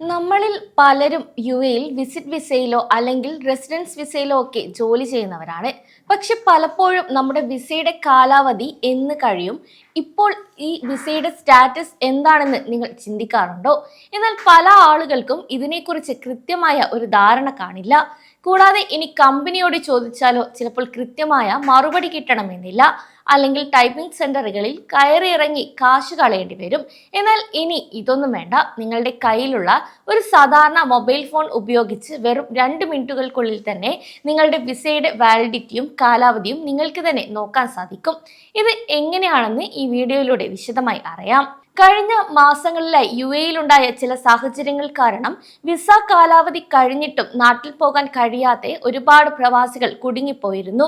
നമ്മളിൽ പലരും യു.എയിൽ വിസിറ്റ് വിസയിലോ അല്ലെങ്കിൽ റെസിഡൻസ് വിസയിലോ ഒക്കെ ജോലി ചെയ്യുന്നവരാണ്. പക്ഷെ പലപ്പോഴും നമ്മുടെ വിസയുടെ കാലാവധി എന്ന് കഴിയും, ഇപ്പോൾ ഈ വിസയുടെ സ്റ്റാറ്റസ് എന്താണെന്ന് നിങ്ങൾ ചിന്തിക്കാറുണ്ടോ? എന്നാൽ പല ആളുകൾക്കും ഇതിനെക്കുറിച്ച് കൃത്യമായ ഒരു ധാരണ കാണില്ല. കൂടാതെ ഇനി കമ്പനിയോട് ചോദിച്ചാലോ ചിലപ്പോൾ കൃത്യമായ മറുപടി കിട്ടണമെന്നില്ല, അല്ലെങ്കിൽ ടൈപ്പിംഗ് സെന്ററുകളിൽ കയറിയിറങ്ങി കാശ് കളയേണ്ടി വരും. എന്നാൽ ഇനി ഇതൊന്നും വേണ്ട. നിങ്ങളുടെ കയ്യിലുള്ള ഒരു സാധാരണ മൊബൈൽ ഫോൺ ഉപയോഗിച്ച് വെറും 2 മിനിറ്റുകൾക്കുള്ളിൽ തന്നെ നിങ്ങളുടെ വിസയുടെ വാലിഡിറ്റിയും കാലാവധിയും നിങ്ങൾക്ക് തന്നെ നോക്കാൻ സാധിക്കും. ഇത് എങ്ങനെയാണെന്ന് ഈ വീഡിയോയിലൂടെ വിശദമായി അറിയാം. കഴിഞ്ഞ മാസങ്ങളിലായി യു.എയിലുണ്ടായ ചില സാഹചര്യങ്ങൾ കാരണം വിസ കാലാവധി കഴിഞ്ഞിട്ടും നാട്ടിൽ പോകാൻ കഴിയാതെ ഒരുപാട് പ്രവാസികൾ കുടുങ്ങിപ്പോയിരുന്നു.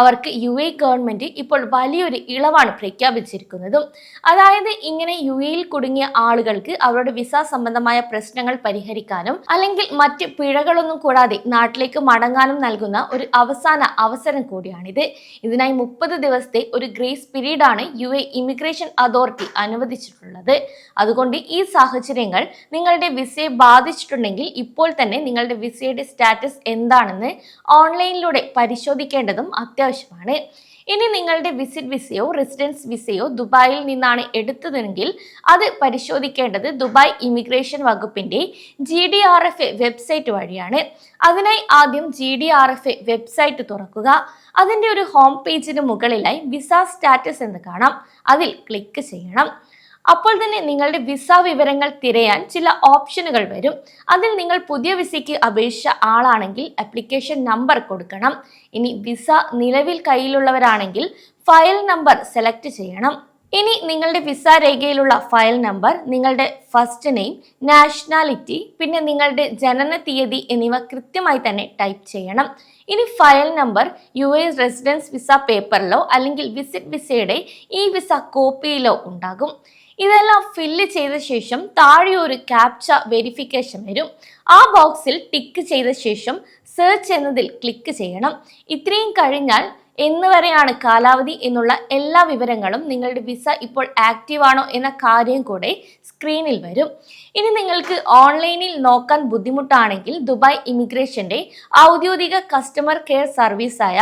അവർക്ക് യു.എ ഗവൺമെന്റ് ഇപ്പോൾ വലിയൊരു ഇളവാണ് പ്രഖ്യാപിച്ചിരിക്കുന്നതും. അതായത് ഇങ്ങനെ യു.എയിൽ കുടുങ്ങിയ ആളുകൾക്ക് അവരുടെ വിസ സംബന്ധമായ പ്രശ്നങ്ങൾ പരിഹരിക്കാനും അല്ലെങ്കിൽ മറ്റ് പിഴകളൊന്നും കൂടാതെ നാട്ടിലേക്ക് മടങ്ങാനും നൽകുന്ന ഒരു അവസാന അവസരം കൂടിയാണിത്. ഇതിനായി 30 ദിവസത്തെ ഒരു ഗ്രേസ് പീരീഡാണ് യു.എ ഇമിഗ്രേഷൻ അതോറിറ്റി അനുവദിച്ചിട്ടുള്ളത്. അതുകൊണ്ട് ഈ സാഹചര്യങ്ങൾ നിങ്ങളുടെ വിസയെ ബാധിച്ചിട്ടുണ്ടെങ്കിൽ ഇപ്പോൾ തന്നെ നിങ്ങളുടെ വിസയുടെ സ്റ്റാറ്റസ് എന്താണെന്ന് ഓൺലൈനിലൂടെ പരിശോധിക്കേണ്ടതും അത്യാവശ്യമാണ്. ഇനി നിങ്ങളുടെ വിസിറ്റ് വിസയോ റെസിഡൻസ് വിസയോ ദുബായിൽ നിന്നാണ് എടുത്തതെങ്കിൽ അത് പരിശോധിക്കേണ്ടത് ദുബായ് ഇമിഗ്രേഷൻ വകുപ്പിന്റെ GDRFA വെബ്സൈറ്റ് വഴിയാണ്. അതിനായി ആദ്യം GDRFA വെബ്സൈറ്റ് തുറക്കുക. അതിന്റെ ഒരു ഹോം പേജിന് മുകളിലായി വിസ സ്റ്റാറ്റസ് എന്ന് കാണാം. അതിൽ ക്ലിക്ക് ചെയ്യണം. അപ്പോൾ തന്നെ നിങ്ങളുടെ വിസ വിവരങ്ങൾ തിരയാൻ ചില ഓപ്ഷനുകൾ വരും. അതിൽ നിങ്ങൾ പുതിയ വിസയ്ക്ക് അപേക്ഷിച്ച ആളാണെങ്കിൽ ആപ്ലിക്കേഷൻ നമ്പർ കൊടുക്കണം. ഇനി വിസ നിലവിൽ കയ്യിലുള്ളവരാണെങ്കിൽ ഫയൽ നമ്പർ സെലക്ട് ചെയ്യണം. ഇനി നിങ്ങളുടെ വിസ രേഖയിലുള്ള ഫയൽ നമ്പർ, നിങ്ങളുടെ ഫസ്റ്റ് നെയിം, നാഷണാലിറ്റി, പിന്നെ നിങ്ങളുടെ ജനന തീയതി എന്നിവ കൃത്യമായി തന്നെ ടൈപ്പ് ചെയ്യണം. ഇനി ഫയൽ നമ്പർ യു.എ റെസിഡൻസ് വിസ പേപ്പറിലോ അല്ലെങ്കിൽ വിസിറ്റ് വിസയുടെ ഈ വിസ കോപ്പിയിലോ ഉണ്ടാകും. ഇതെല്ലാം ഫില്ല് ചെയ്ത ശേഷം താഴെ ഒരു ക്യാപ്ച വെരിഫിക്കേഷൻ വരും. ആ ബോക്സിൽ ടിക്ക് ചെയ്ത ശേഷം സെർച്ച് എന്നതിൽ ക്ലിക്ക് ചെയ്യണം. ഇത്രയും കഴിഞ്ഞാൽ എന്ന് വരെയാണ് കാലാവധി എന്നുള്ള എല്ലാ വിവരങ്ങളും, നിങ്ങളുടെ വിസ ഇപ്പോൾ ആക്റ്റീവ് ആണോ എന്ന കാര്യം കൂടെ സ്ക്രീനിൽ വരും. ഇനി നിങ്ങൾക്ക് ഓൺലൈനിൽ നോക്കാൻ ബുദ്ധിമുട്ടാണെങ്കിൽ ദുബായ് ഇമിഗ്രേഷന്റെ ഔദ്യോഗിക കസ്റ്റമർ കെയർ സർവീസായ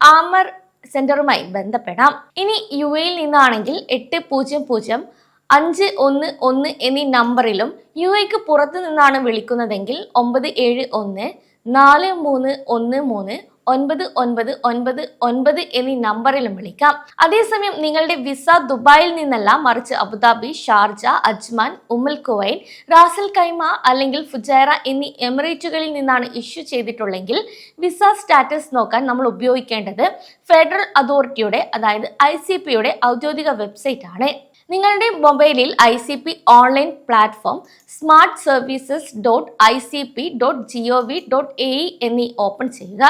ആമർ സെന്ററുമായി ബന്ധപ്പെടാം. ഇനി യു.എയിൽ നിന്നാണെങ്കിൽ 800-511 എന്നീ നമ്പറിലും, യു.എക്ക് പുറത്തു നിന്നാണ് വിളിക്കുന്നതെങ്കിൽ 971-43-9999 എന്നീ നമ്പറിലും വിളിക്കാം. അതേസമയം നിങ്ങളുടെ വിസ ദുബായിൽ നിന്നല്ല, മറിച്ച് അബുദാബി, ഷാർജ, അജ്മാൻ, ഉമ്മുൽ ഖുവൈൻ, റാസൽ ഖൈമ അല്ലെങ്കിൽ ഫുജൈറ എന്നീ എമിറേറ്റുകളിൽ നിന്നാണ് ഇഷ്യൂ ചെയ്തിട്ടുള്ളെങ്കിൽ വിസ സ്റ്റാറ്റസ് നോക്കാൻ നമ്മൾ ഉപയോഗിക്കേണ്ടത് ഫെഡറൽ അതോറിറ്റിയുടെ, അതായത് ICPയുടെ ഔദ്യോഗിക വെബ്സൈറ്റ് ആണ്. നിങ്ങളുടെ മൊബൈലിൽ ICP ഓൺലൈൻ പ്ലാറ്റ്ഫോം smartservices.icp.gov.ae എന്നീ ഓപ്പൺ ചെയ്യുക.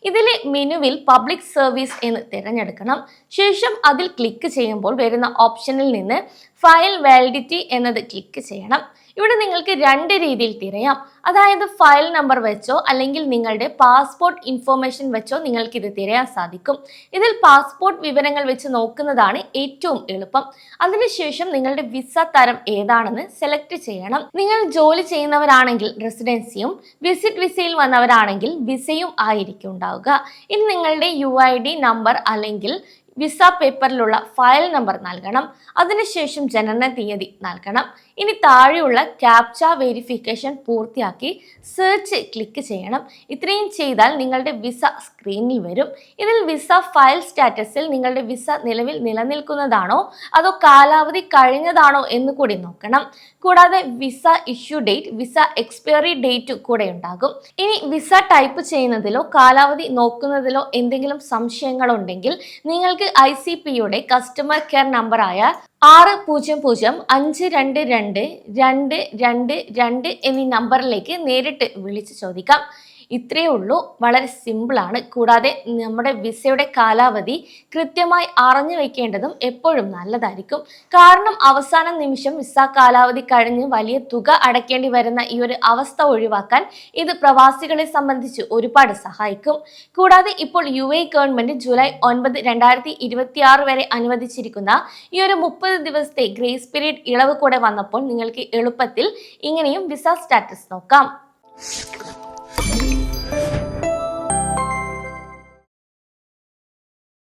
ഇതിലെ മെനുവിൽ പബ്ലിക് സർവീസ് എന്ന് തിരഞ്ഞെടുക്കണം. ശേഷം അതിൽ ക്ലിക്ക് ചെയ്യുമ്പോൾ വരുന്ന ഓപ്ഷനിൽ നിന്ന് ഫയൽ വാലിഡിറ്റി എന്നത് ക്ലിക്ക് ചെയ്യണം. ഇവിടെ നിങ്ങൾക്ക് 2 രീതിയിൽ തിരയാം. അതായത് ഫയൽ നമ്പർ വെച്ചോ അല്ലെങ്കിൽ നിങ്ങളുടെ പാസ്പോർട്ട് ഇൻഫോർമേഷൻ വെച്ചോ നിങ്ങൾക്ക് ഇത് തിരയാൻ സാധിക്കും. ഇതിൽ പാസ്പോർട്ട് വിവരങ്ങൾ വെച്ച് നോക്കുന്നതാണ് ഏറ്റവും എളുപ്പം. അതിനുശേഷം നിങ്ങളുടെ വിസ തരം ഏതാണെന്ന് സെലക്ട് ചെയ്യണം. നിങ്ങൾ ജോലി ചെയ്യുന്നവരാണെങ്കിൽ റെസിഡൻസിയും, വിസിറ്റ് വിസയിൽ വന്നവരാണെങ്കിൽ വിസയും ആയിരിക്കും ഉണ്ടാവുക. ഇനി നിങ്ങളുടെ UID നമ്പർ അല്ലെങ്കിൽ വിസ പേപ്പറിലുള്ള ഫയൽ നമ്പർ നൽകണം. അതിനുശേഷം ജനന തീയതി നൽകണം. ഇനി താഴെയുള്ള ക്യാപ്ച വെരിഫിക്കേഷൻ പൂർത്തിയാക്കി സെർച്ച് ക്ലിക്ക് ചെയ്യണം. ഇത്രയും ചെയ്താൽ നിങ്ങളുടെ വിസ സ്ക്രീനിൽ വരും. ഇതിൽ വിസ ഫയൽ സ്റ്റാറ്റസിൽ നിങ്ങളുടെ വിസ നിലവിൽ നിലനിൽക്കുന്നതാണോ അതോ കാലാവധി കഴിഞ്ഞതാണോ എന്ന് കൂടി നോക്കണം. കൂടാതെ visa issue date, visa expiry date കൂടെ ഉണ്ടാകും. ഇനി വിസ ടൈപ്പ് ചെയ്യുന്നതിലോ കാലാവധി നോക്കുന്നതിലോ എന്തെങ്കിലും സംശയങ്ങളുണ്ടെങ്കിൽ നിങ്ങൾക്ക് ICPയുടെ കസ്റ്റമർ കെയർ നമ്പറായ 600-522-222 എന്നീ നമ്പറിലേക്ക് നേരിട്ട് വിളിച്ചു ചോദിക്കാം. ഇത്രയേ ഉള്ളൂ, വളരെ സിമ്പിളാണ്. കൂടാതെ നമ്മുടെ വിസയുടെ കാലാവധി കൃത്യമായി അറിഞ്ഞു വെക്കേണ്ടതും എപ്പോഴും നല്ലതായിരിക്കും. കാരണം അവസാന നിമിഷം വിസ കാലാവധി കഴിഞ്ഞ് വലിയ തുക അടയ്ക്കേണ്ടി വരുന്ന ഈ ഒരു അവസ്ഥ ഒഴിവാക്കാൻ ഇത് പ്രവാസികളെ സംബന്ധിച്ച് ഒരുപാട് സഹായിക്കും. കൂടാതെ ഇപ്പോൾ ഗവൺമെന്റ് ജൂലൈ 9, 2026 വരെ അനുവദിച്ചിരിക്കുന്ന ഈ ഒരു 30 ദിവസത്തെ ഗ്രേസ് പീരീഡ് ഇളവ് കൂടെ വന്നപ്പോൾ നിങ്ങൾക്ക് എളുപ്പത്തിൽ ഇങ്ങനെയും വിസ സ്റ്റാറ്റസ് നോക്കാം.